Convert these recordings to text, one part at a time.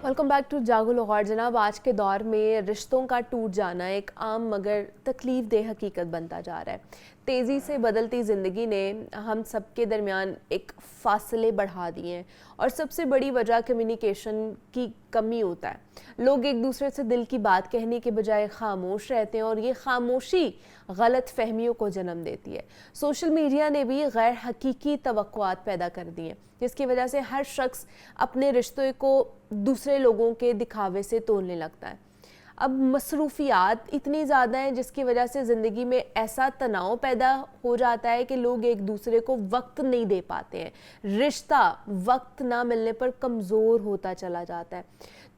Welcome back to जागो लाहौर। जनाब, आज के दौर में रिश्तों का टूट जाना एक आम मगर तकलीफ देह हकीकत बनता जा रहा है। तेज़ी से बदलती ज़िंदगी ने हम सबके दरमियान एक फासले बढ़ा दिए हैं और सबसे बड़ी वजह कम्युनिकेशन की कमी होता है। लोग एक दूसरे से दिल की बात कहने के बजाय खामोश रहते हैं और ये खामोशी गलत फहमियों को जन्म देती है। सोशल मीडिया ने भी गैर हकीकी तवक्कुआत पैदा कर दी हैं, जिसकी वजह से हर शख्स अपने रिश्ते को दूसरे लोगों के दिखावे से तोलने लगता है। अब मसरूफियात इतनी ज़्यादा हैं जिसकी वजह से ज़िंदगी में ऐसा तनाव पैदा हो जाता है कि लोग एक दूसरे को वक्त नहीं दे पाते हैं। रिश्ता वक्त ना मिलने पर कमज़ोर होता चला जाता है।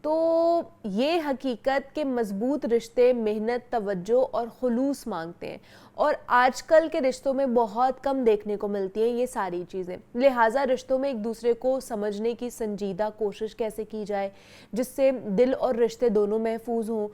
तो ये हकीकत के मजबूत रिश्ते मेहनत, तवज्जो और खुलूस मांगते हैं और आजकल के रिश्तों में बहुत कम देखने को मिलती हैं ये सारी चीज़ें। लिहाजा रिश्तों में एक दूसरे को समझने की संजीदा कोशिश कैसे की जाए जिससे दिल और रिश्ते दोनों महफूज हों,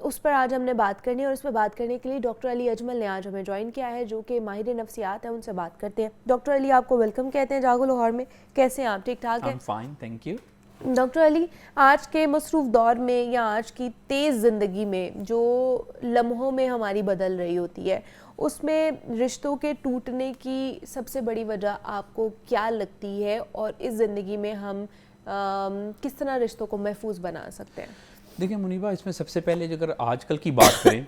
उस पर आज हमने बात करनी है। और इस पर बात करने के लिए डॉक्टर अली अजमल ने आज हमें ज्वाइन किया है, जो कि माहिर नफ्सियात हैं। उनसे बात करते हैं। डॉक्टर अली, आपको वेलकम कहते हैं जागो लाहौर में। कैसे हैं आप? ठीक ठाक हैं? Fine, thank you. Doctor Ali, आज के मसरूफ़ दौर में या आज की तेज़ ज़िंदगी में जो लम्हों में हमारी बदल रही होती है, उसमें रिश्तों के टूटने की सबसे बड़ी वजह आपको क्या लगती है और इस ज़िंदगी में हम किस तरह रिश्तों को महफूज बना सकते हैं? देखिए मुनीबा, इसमें सबसे पहले अगर आजकल की बात करें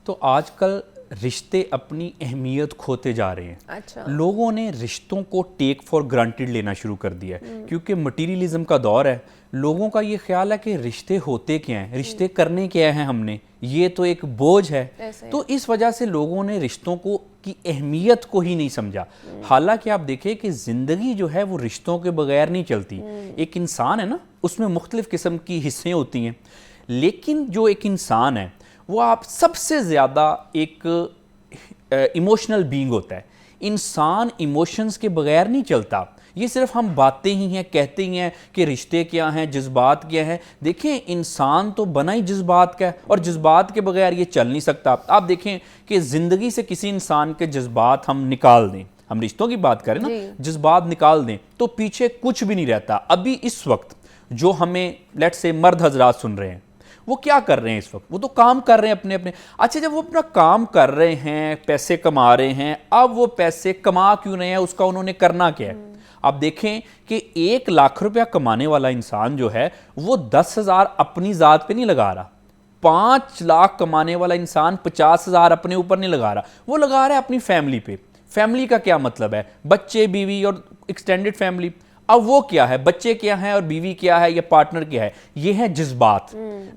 तो आजकल रिश्ते अपनी अहमियत खोते जा रहे हैं। अच्छा। लोगों ने रिश्तों को टेक फॉर ग्रांटेड लेना शुरू कर दिया है क्योंकि मटीरियलिज्म का दौर है। लोगों का ये ख्याल है कि रिश्ते होते क्या हैं, रिश्ते करने क्या हैं हमने, ये तो एक बोझ है। तो इस वजह से लोगों ने रिश्तों को की अहमियत को ही नहीं समझा। हालांकि आप देखें कि ज़िंदगी जो है वो रिश्तों के बगैर नहीं चलती। एक इंसान है ना, उसमें मुख्तलिफ किस्म की हिस्सें होती हैं, लेकिन जो एक इंसान है वो आप सबसे ज़्यादा एक इमोशनल बीइंग होता है। इंसान इमोशंस के बगैर नहीं चलता। ये सिर्फ हम बातें ही हैं, कहते ही हैं कि रिश्ते क्या हैं, जज्बात क्या हैं। देखें, इंसान तो बना ही जज्बात का है और जज्बात के बगैर ये चल नहीं सकता। आप देखें कि ज़िंदगी से किसी इंसान के जज्बात हम निकाल दें, हम रिश्तों की बात करें ना, जज्बात निकाल दें तो पीछे कुछ भी नहीं रहता। अभी इस वक्त जो हमें लेट्स से मर्द हजरात सुन रहे हैं, वो क्या कर रहे हैं इस वक्त? वो तो काम कर रहे हैं अपने अपने। अच्छा, जब वो अपना काम कर रहे हैं, पैसे कमा रहे हैं, अब वो पैसे कमा क्यों रहे हैं, उसका उन्होंने करना क्या है? आप देखें कि 1 लाख रुपया कमाने वाला इंसान जो है वो 10,000 अपनी ज़ात पे नहीं लगा रहा। 5 लाख कमाने वाला इंसान 50,000 अपने ऊपर नहीं लगा रहा, वो लगा रहा है अपनी फैमिली पे। फैमिली का क्या मतलब है? बच्चे, बीवी और एक्सटेंडेड फैमिली। अब वो क्या है, बच्चे क्या हैं और बीवी क्या है या पार्टनर क्या है, ये है जज्बात।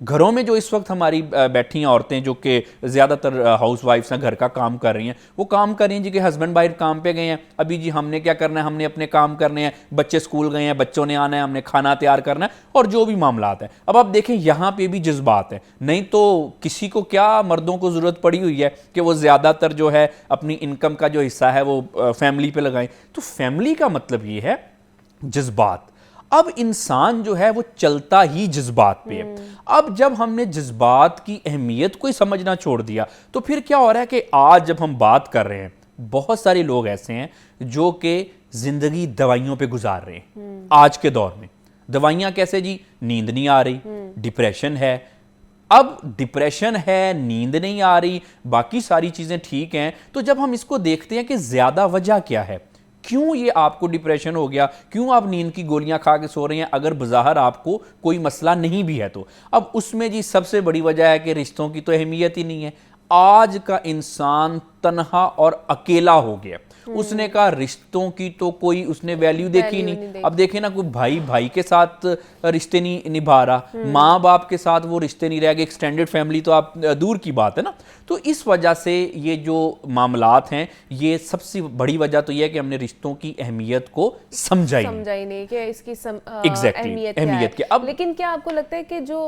घरों में जो इस वक्त हमारी बैठी हैं औरतें, जो कि ज़्यादातर हाउसवाइफ्स हैं, घर का काम कर रही हैं, वो काम कर रही हैं जी कि हस्बैंड बाहर काम पे गए हैं, अभी जी हमने क्या करना है, हमने अपने काम करने हैं, बच्चे स्कूल गए हैं, बच्चों ने आना है, हमने खाना तैयार करना है और जो भी मामलात हैं। अब आप देखें यहाँ पे भी जज्बात है। नहीं तो किसी को क्या, मर्दों को ज़रूरत पड़ी हुई है कि वो ज़्यादातर जो है अपनी इनकम का जो हिस्सा है वो फैमिली पे लगाएं। तो फैमिली का मतलब ये है जज्बात। अब इंसान जो है वो चलता ही जज्बात पे है। अब जब हमने जज्बात की अहमियत को ही समझना छोड़ दिया तो फिर क्या हो रहा है कि आज जब हम बात कर रहे हैं, बहुत सारे लोग ऐसे हैं जो कि जिंदगी दवाइयों पे गुजार रहे हैं। आज के दौर में दवाइयां कैसे जी? नींद नहीं आ रही, डिप्रेशन है। अब डिप्रेशन है, नींद नहीं आ रही, बाकी सारी चीजें ठीक हैं। तो जब हम इसको देखते हैं कि ज्यादा वजह क्या है, क्यों ये आपको डिप्रेशन हो गया, क्यों आप नींद की गोलियां खा के सो रहे हैं, अगर बज़ाहिर आपको कोई मसला नहीं भी है तो। अब उसमें जी सबसे बड़ी वजह है कि रिश्तों की तो अहमियत ही नहीं है। आज का इंसान तन्हा और अकेला हो गया। उसने कहा रिश्तों की तो कोई उसने वैल्यू देखी नहीं। अब देखे ना, कोई भाई भाई के साथ रिश्ते नहीं निभा रहा, माँ बाप के साथ वो रिश्ते नहीं रह गए, एक्सटेंडेड फैमिली तो आप दूर की बात है ना। तो इस वजह से ये जो मामलात हैं, ये सबसे बड़ी वजह तो ये है कि हमने रिश्तों की अहमियत को समझा ही नहीं कि इसकी अहमियत क्या है। अब लेकिन क्या आपको लगता है कि जो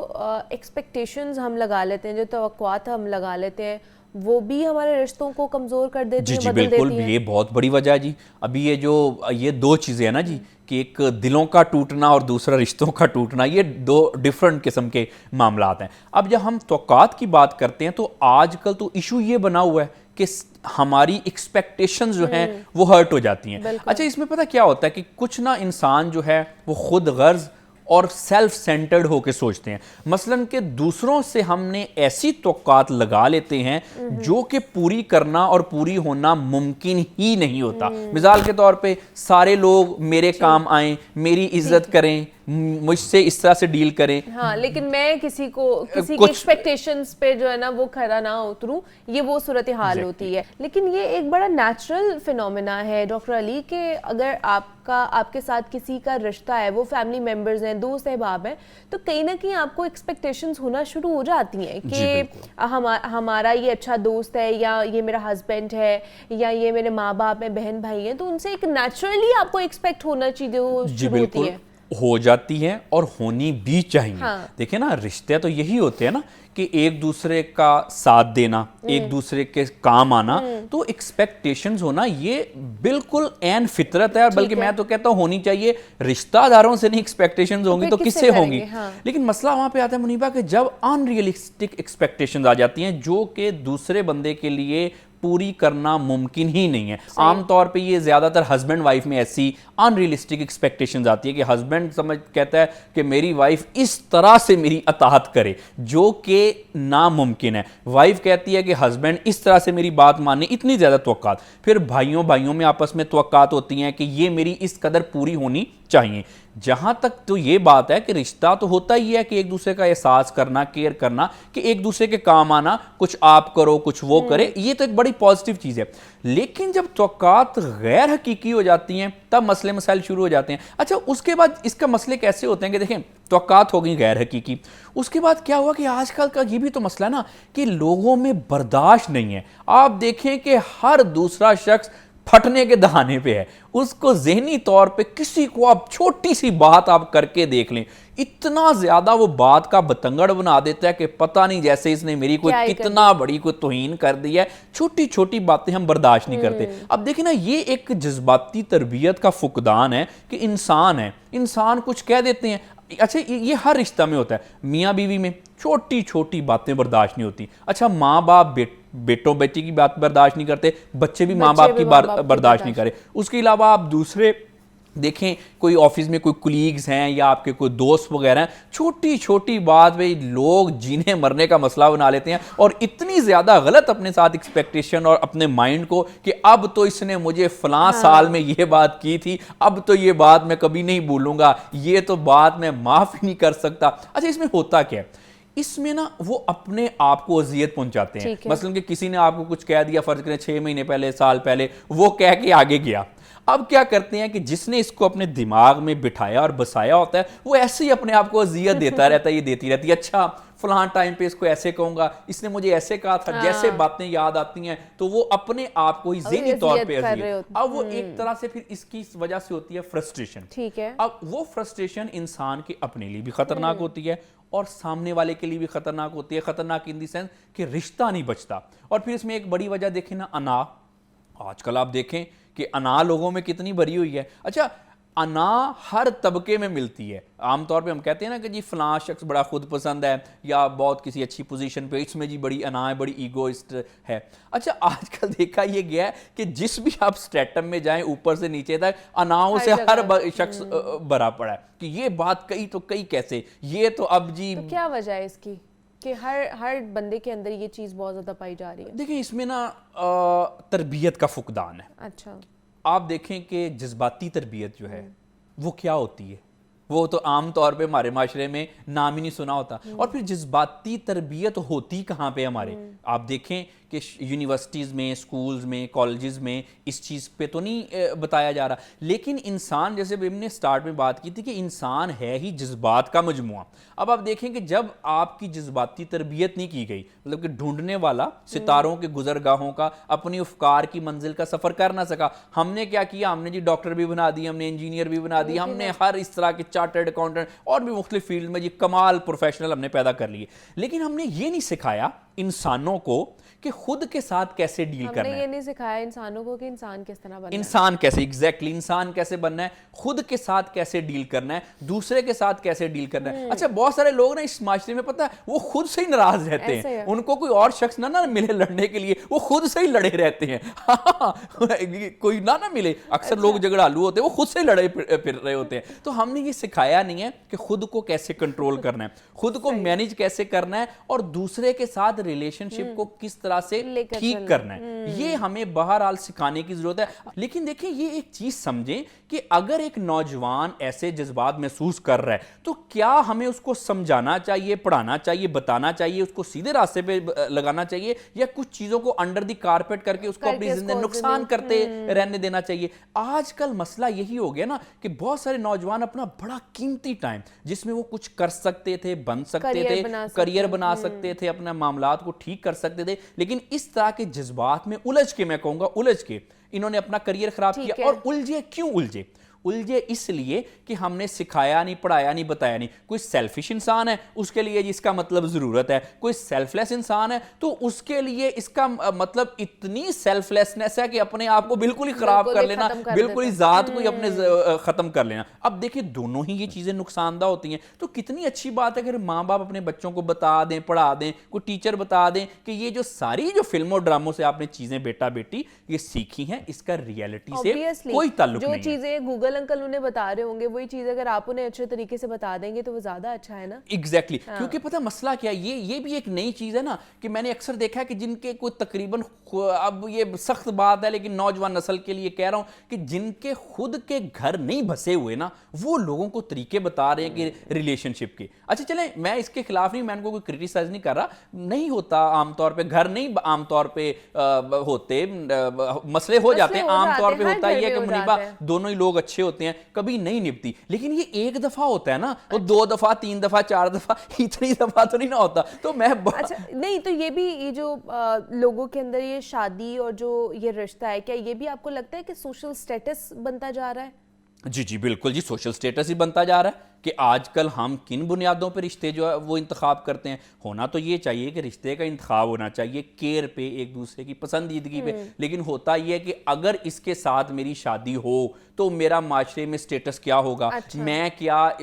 एक्सपेक्टेशंस हम लगा लेते हैं, जो तवक्कुआत हम लगा लेते हैं, वो भी हमारे रिश्तों को कमजोर कर देती है? जी बिल्कुल, ये बहुत बड़ी वजह है जी। अभी ये 2 चीज़ें हैं ना जी, कि एक दिलों का टूटना और दूसरा रिश्तों का टूटना, ये 2 डिफरेंट किस्म के मामलात हैं। अब जब हम तौक़ात की बात करते हैं तो आजकल तो इशू ये बना हुआ है कि हमारी एक्सपेक्टेशंस जो हैं वो हर्ट हो जाती हैं। अच्छा, इसमें पता क्या होता है कि कुछ ना इंसान जो है वो खुद गर्ज और सेल्फ सेंटर्ड होकर सोचते हैं। मसलन कि दूसरों से हमने ऐसी तौक़ात लगा लेते हैं जो कि पूरी करना और पूरी होना मुमकिन ही नहीं होता। मिसाल के तौर पे सारे लोग मेरे काम आएं, मेरी इज्जत करें, मुझसे इस तरह से डील करें, हाँ, लेकिन मैं किसी की कुछ एक्सपेक्टेशंस पे जो है ना वो खरा ना उतरूं, ये वो सूरत हाल होती है। लेकिन ये एक बड़ा नेचुरल फिनोमेना है डॉक्टर अली कि अगर आपके साथ किसी का रिश्ता है, वो फैमिली मेंबर्स हैं, दोस्त अहबाब हैं, तो कहीं ना कहीं आपको एक्सपेक्टेशंस होना शुरू हो जाती हैं कि हमारा ये अच्छा दोस्त है, या ये मेरा हस्बैंड है, या ये मेरे माँ बाप हैं, बहन भाई हैं, तो उनसे एक नेचुरली आपको एक्सपेक्ट होना चीज़ें वो शुरू होती है, हो जाती हैं और होनी भी चाहिए। हाँ। देखिए ना, रिश्ते तो यही होते हैं ना कि एक दूसरे का साथ देना, एक दूसरे के काम आना, तो एक्सपेक्टेशंस होना ये बिल्कुल एन फितरत है। और बल्कि मैं तो कहता हूँ होनी चाहिए। रिश्तेदारों से नहीं एक्सपेक्टेशंस होंगी तो किससे होंगी? हाँ। लेकिन मसला वहां पे आता है मुनीबा कि जब अनरियलिस्टिक एक्सपेक्टेशंस आ जाती हैं जो कि दूसरे बंदे के लिए पूरी करना मुमकिन ही नहीं है। आमतौर पे ये ज्यादातर हस्बैंड वाइफ में ऐसी अनरियलिस्टिक एक्सपेक्टेशंस आती है कि हस्बैंड कहता है कि मेरी वाइफ इस तरह से मेरी अताहत करे जो कि नामुमकिन है। वाइफ कहती है कि हस्बैंड इस तरह से मेरी बात माने, इतनी ज्यादा तवक्कात। फिर भाइयों में आपस में तवक्कात होती हैं कि ये मेरी इस कदर पूरी होनी चाहिए। जहां तक तो ये बात है कि रिश्ता तो होता ही है कि एक दूसरे का एहसास करना, केयर करना, कि एक दूसरे के काम आना, कुछ आप करो कुछ वो करे, ये तो एक बड़ी पॉजिटिव चीज है। लेकिन जब तवक्कात गैर हकीकी हो जाती हैं तब मसले मसाइल शुरू हो जाते हैं। अच्छा, उसके बाद इसका मसले कैसे होते हैं कि देखें, तवक्कात हो गई गैर हकीकी, उसके बाद क्या हुआ कि आजकल का ये भी तो मसला ना कि लोगों में बर्दाश्त नहीं है। आप देखें कि हर दूसरा शख्स फटने के दहाने पे है, उसको ज़हनी तौर पे किसी को आप छोटी सी बात आप करके देख लें, इतना ज्यादा वो बात का बतंगड़ बना देता है कि पता नहीं जैसे इसने मेरी कोई कितना बड़ी कोई तौहीन कर दी है। छोटी छोटी बातें हम बर्दाश्त नहीं करते। अब देखिए ना, ये एक जज्बाती तरबियत का फुकदान है कि इंसान है, इंसान कुछ कह देते हैं। अच्छा, ये हर रिश्ता में होता है। मियाँ बीवी में छोटी छोटी बातें बर्दाश्त नहीं होती। अच्छा, माँ बाप बेटों बेटी की बात बर्दाश्त नहीं करते, बच्चे भी माँ बाप की बर्दाश्त नहीं करे। उसके अलावा आप दूसरे देखें, कोई ऑफिस में कोई कुलीग्स हैं या आपके कोई दोस्त वगैरह हैं, छोटी छोटी बात पे लोग जीने मरने का मसला बना लेते हैं और इतनी ज्यादा गलत अपने साथ एक्सपेक्टेशन और अपने माइंड को कि अब तो इसने मुझे फलां साल में ये बात की थी, अब तो ये बात मैं कभी नहीं भूलूंगा, ये तो बात मैं माफ ही नहीं कर सकता। अच्छा, इसमें होता क्या है? इसमें ना वो अपने आप को अजियत पहुंचाते हैं। मसलन कि किसी ने आपको कुछ कह दिया, फर्ज करें 6 महीने पहले, साल पहले, वो कह के आगे गया। अब क्या करते हैं कि जिसने इसको अपने दिमाग में बिठाया और बसाया होता है, वो ऐसे ही अपने आप को अजियत देता रहता है, ये देती रहती है। अच्छा, फलां टाइम पे इसको ऐसे कहूंगा, इसने मुझे ऐसे कहा था। जैसे बातें याद आती हैं तो वो अपने आप को ही ज़हनी तौर पे अजियत। अब वो एक तरह से फिर इसकी वजह से होती है फ्रस्ट्रेशन। ठीक है। अब वो फ्रस्ट्रेशन इंसान के अपने लिए भी खतरनाक होती है और सामने वाले के लिए भी खतरनाक होती है। खतरनाक इन दी सेंस कि रिश्ता नहीं बचता। और फिर इसमें एक बड़ी वजह देखें ना, अना। आजकल आप देखें कि अना लोगों में कितनी भरी हुई है। अच्छा, अना हर तबके में मिलती है। आमतौर पे हम कहते हैं ना कि जी फलां शख्स बड़ा खुद पसंद है या बहुत किसी अच्छी पोजीशन पे, इसमें जी बड़ी अना है, बड़ी ईगोइस्ट है। अच्छा, आजकल देखा ये गया है कि जिस भी आप स्ट्रेटम में जाएं, ऊपर से नीचे तक अनाओं से हर शख्स भरा पड़ा है कि ये बात कही तो कही कैसे, ये तो अब जी। तो क्या वजह है इसकी कि हर बंदे के अंदर ये चीज़ बहुत ज़्यादा पाई जा रही है? देखिए, इसमें ना तरबियत का फुकदान है। अच्छा, आप देखें कि जज्बाती तरबियत जो है वो क्या होती है, वो तो आम तौर पे हमारे माशरे में नाम ही नहीं सुना होता। और फिर जज्बाती तरबियत होती कहाँ पे हमारे? आप देखें कि यूनिवर्सिटीज़ में, स्कूल्स में, कॉलेजेस में इस चीज़ पे तो नहीं बताया जा रहा। लेकिन इंसान, जैसे हमने स्टार्ट में बात की थी कि इंसान है ही जज्बात का मजमुआ। अब आप देखें कि जब आपकी जज्बाती तरबियत नहीं की गई, मतलब कि ढूंढने वाला सितारों के गुजरगाहों का अपनी अफकार की मंजिल का सफ़र कर ना सका, हमने क्या किया? हमने जी डॉक्टर भी बना दी, हमने इंजीनियर भी बना दी, हमने हर इस तरह के चार्टर्ड अकाउंटेंट और भी मुख्तलिफ फील्ड में जी कमाल प्रोफेशनल हमने पैदा कर लिए। लेकिन हमने ये नहीं सिखाया इंसानों को कि खुद के साथ कैसे डील करना हमने है। ये नहीं सिखाया इंसानों को कि इंसान किस तरह बनना है। इंसान कैसे, एग्जैक्टली इंसान कैसे बनना है, खुद के साथ कैसे डील करना है, दूसरे के साथ कैसे डील करना है। अच्छा, बहुत सारे लोग ना इस माशरे में, पता है, वो खुद से ही नाराज रहते ऐसे हैं, है। उनको कोई और शख्स ना मिले लड़ने के लिए, वो खुद से ही लड़े रहते हैं। कोई ना मिले, अक्सर लोग झगड़ालू होते हैं, वो खुद से लड़े फिर रहे होते हैं। तो हमने ये सिखाया नहीं है कि खुद को कैसे कंट्रोल करना है, खुद को मैनेज कैसे करना है, और दूसरे के साथ रिलेशनशिप को किस तरह से लेकर ठीक करना है, ये हमें बहरहाल सिखाने की जरूरत है। लेकिन देखिए, ये एक चीज समझें कि अगर एक नौजवान ऐसे जज्बात महसूस कर रहा है, तो क्या हमें उसको समझाना चाहिए, पढ़ाना चाहिए, बताना चाहिए, उसको सीधे रास्ते पे लगाना चाहिए, या कुछ चीजों को अंडर द कारपेट करके उसको अपनी जिंदगी नुकसान करते रहने देना चाहिए। आजकल मसला यही हो गया ना कि बहुत सारे नौजवान अपना बड़ा कीमती टाइम, जिसमें वो कुछ कर सकते थे, बन सकते थे, करियर बना सकते थे, अपने मामलात को ठीक कर सकते थे, लेकिन इस तरह के जज्बात में उलझ के, मैं कहूंगा उलझ के, इन्होंने अपना करियर खराब किया। और उलझे क्यों उलझे? उलझे इसलिए कि हमने सिखाया नहीं, पढ़ाया नहीं, बताया नहीं। कोई सेल्फिश इंसान है, उसके लिए जिसका मतलब जरूरत है, कोई सेल्फलेस इंसान है तो उसके लिए इसका मतलब इतनी सेल्फलेसनेस है कि अपने आप को बिल्कुल ही खराब कर लेना, बिल्कुल ही जात को ही अपने खत्म कर लेना। अब देखिए, दोनों ही ये चीजें नुकसानदा होती हैं। तो कितनी अच्छी बात है अगर माँ बाप अपने बच्चों को बता दें, पढ़ा दें, कोई टीचर बता दें कि ये जो सारी जो फिल्मों ड्रामों से आपने चीजें बेटा बेटी ये सीखी हैं, इसका रियलिटी से कोई ताल्लुक नहीं है। जो चीजें गूगल अंकल उन्हें बता रहे होंगे, वही चीज अगर आप उन्हें अच्छे तरीके से बता देंगे तो वो ज्यादा अच्छा है ना। एग्जैक्टली क्योंकि पता मसला क्या है, ये भी एक नई चीज है ना कि मैंने अक्सर देखा है कि जिनके कोई तकरीबन, अब ये सख्त बात है लेकिन नौजवान नस्ल के लिए कह रहा हूं कि जिनके खुद के घर नहीं बसे हुए ना, वो लोगों को तरीके बता रहे हैं कि रिलेशनशिप के। अच्छा चलें, मैं इसके खिलाफ नहीं, मैं उनको कोई क्रिटिसाइज नहीं कर रहा, नहीं होता आमतौर पे, घर नहीं आमतौर पे होते, मसले हो जाते हैं, आमतौर पे होता ही है कि मुनीबा दोनों ही लोग अच्छे होते हैं, कभी नहीं निपती। लेकिन ये एक दफा होता है ना, वो 2 दफा 3 दफा 4 दफा, इतनी दफा तो नहीं ना होता। तो मैं अच्छा नहीं, तो ये भी, ये जो लोगों के अंदर ये शादी और जो ये रिश्ता है, क्या ये भी आपको लगता है कि सोशल स्टेटस बनता जा रहा है? जी जी बिल्कुल जी, सोशल स्टेटस ही बनता जा रहा है कि आजकल हम किन बुनियादों पर रिश्ते जो है वो इंतखाब करते हैं। होना तो ये चाहिए कि रिश्ते का इंतखाब होना चाहिए केयर पे, एक दूसरे की पसंदीदगी पे, लेकिन होता ये है कि अगर इसके साथ मेरी शादी हो तो मेरा माशरे में स्टेटस क्या होगा, अच्छा। मैं क्या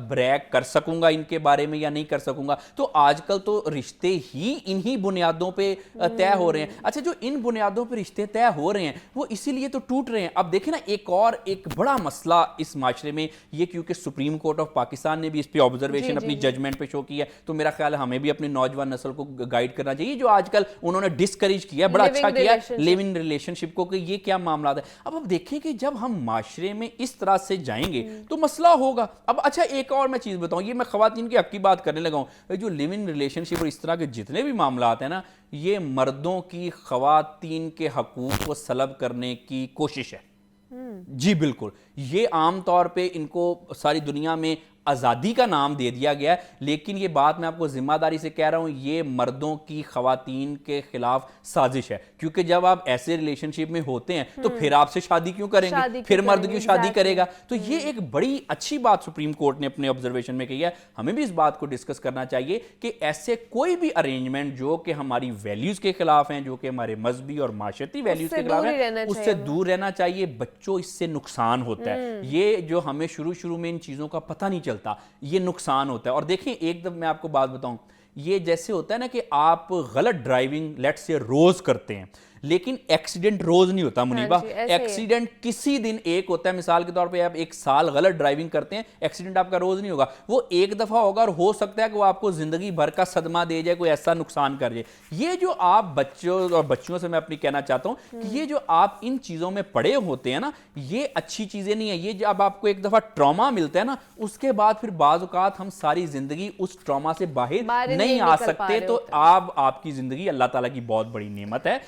ब्रैग कर सकूंगा इनके बारे में या नहीं कर सकूंगा। तो आजकल तो रिश्ते ही इन्हीं बुनियादों पे तय हो रहे हैं। अच्छा, जो इन बुनियादों पे रिश्ते तय हो रहे हैं वो इसीलिए तो टूट रहे हैं। अब देखें ना, एक बड़ा मसला इस माशरे में ये, क्योंकि सुप्रीम कोर्ट ऑफ पाकिस्तान ने भी इस पे ऑब्जर्वेशन अपनी जजमेंट पे शो किया है, तो मेरा ख्याल है हमें भी अपनी नौजवान नस्ल को गाइड करना चाहिए। जो आजकल उन्होंने डिस्करेज किया, बड़ा अच्छा किया लिव इन रिलेशनशिप को, कि ये क्या मामला है। अब देखें कि जब हम माशरे में इस तरह से जाएंगे तो मसला होगा। अब अच्छा, एक और मैं चीज बताऊं, ये मैं खवातीन के हक की बात करने लगा हूं, जो लिव इन रिलेशनशिप और इस तरह के जितने भी मामला हैं ना, ये मर्दों की खवातीन के हकूक को सलब करने की कोशिश है। जी बिल्कुल, ये आम तौर पे इनको सारी दुनिया में आज़ादी का नाम दे दिया गया है, लेकिन ये बात मैं आपको जिम्मेदारी से कह रहा हूं, ये मर्दों की खवातीन के खिलाफ साजिश है। क्योंकि जब आप ऐसे रिलेशनशिप में होते हैं तो फिर आपसे शादी क्यों करेंगे, फिर मर्द क्यों शादी करेगा। तो ये एक बड़ी अच्छी बात सुप्रीम कोर्ट ने अपने ऑब्जर्वेशन में कही है। हमें भी इस बात को डिस्कस करना चाहिए कि ऐसे कोई भी अरेंजमेंट जो कि हमारी वैल्यूज के खिलाफ हैं, जो कि हमारे मजहबी और माशरती वैल्यूज के खिलाफ है, उससे दूर रहना चाहिए। बच्चों, इससे नुकसान होता है। ये जो हमें शुरू में इन चीजों का पता नहीं चलता, ये नुकसान होता है। और देखिए, एक दफा मैं आपको बात बताऊं, ये जैसे होता है ना कि आप गलत ड्राइविंग लेट्स से रोज करते हैं, लेकिन एक्सीडेंट रोज नहीं होता मुनीबा। एक्सीडेंट किसी दिन एक होता है। मिसाल के तौर पे आप 1 साल गलत ड्राइविंग करते हैं, एक्सीडेंट आपका रोज नहीं होगा, वो एक दफा होगा, और हो सकता है कि वो आपको जिंदगी भर का सदमा दे जाए, कोई ऐसा नुकसान कर जाए। ये जो आप बच्चों और बच्चियों से मैं अपनी कहना चाहता हूं कि ये जो आप इन चीजों में पड़े होते हैं ना, ये अच्छी चीजें नहीं है। ये जब आपको एक दफा ट्रॉमा मिलता है ना, उसके बाद फिर बाज़ औक़ात हम सारी जिंदगी उस ट्रॉमा से बाहर नहीं आ सकते। तो आपकी जिंदगी अल्लाह ताला की बहुत बड़ी नेमत है,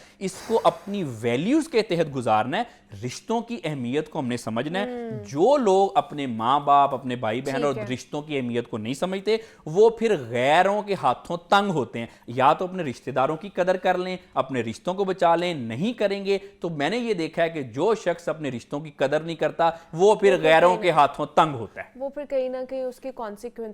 को अपनी वैल्यूज के तहत गुजारना है। रिश्तों की अहमियत को हमने समझना है। जो लोग अपने माँ बाप, अपने भाई बहन और रिश्तों की अहमियत को नहीं समझते, वो फिर गैरों के हाथों तंग होते हैं। या तो अपने रिश्तेदारों की कदर कर लें, अपने रिश्तों को बचा लें, नहीं करेंगे तो मैंने ये देखा है कि जो शख्स अपने रिश्तों की कदर नहीं करता, वो फिर गैरों के हाथों तंग होता है। वो फिर कहीं ना कहीं उसके कॉन्सिक्वेंस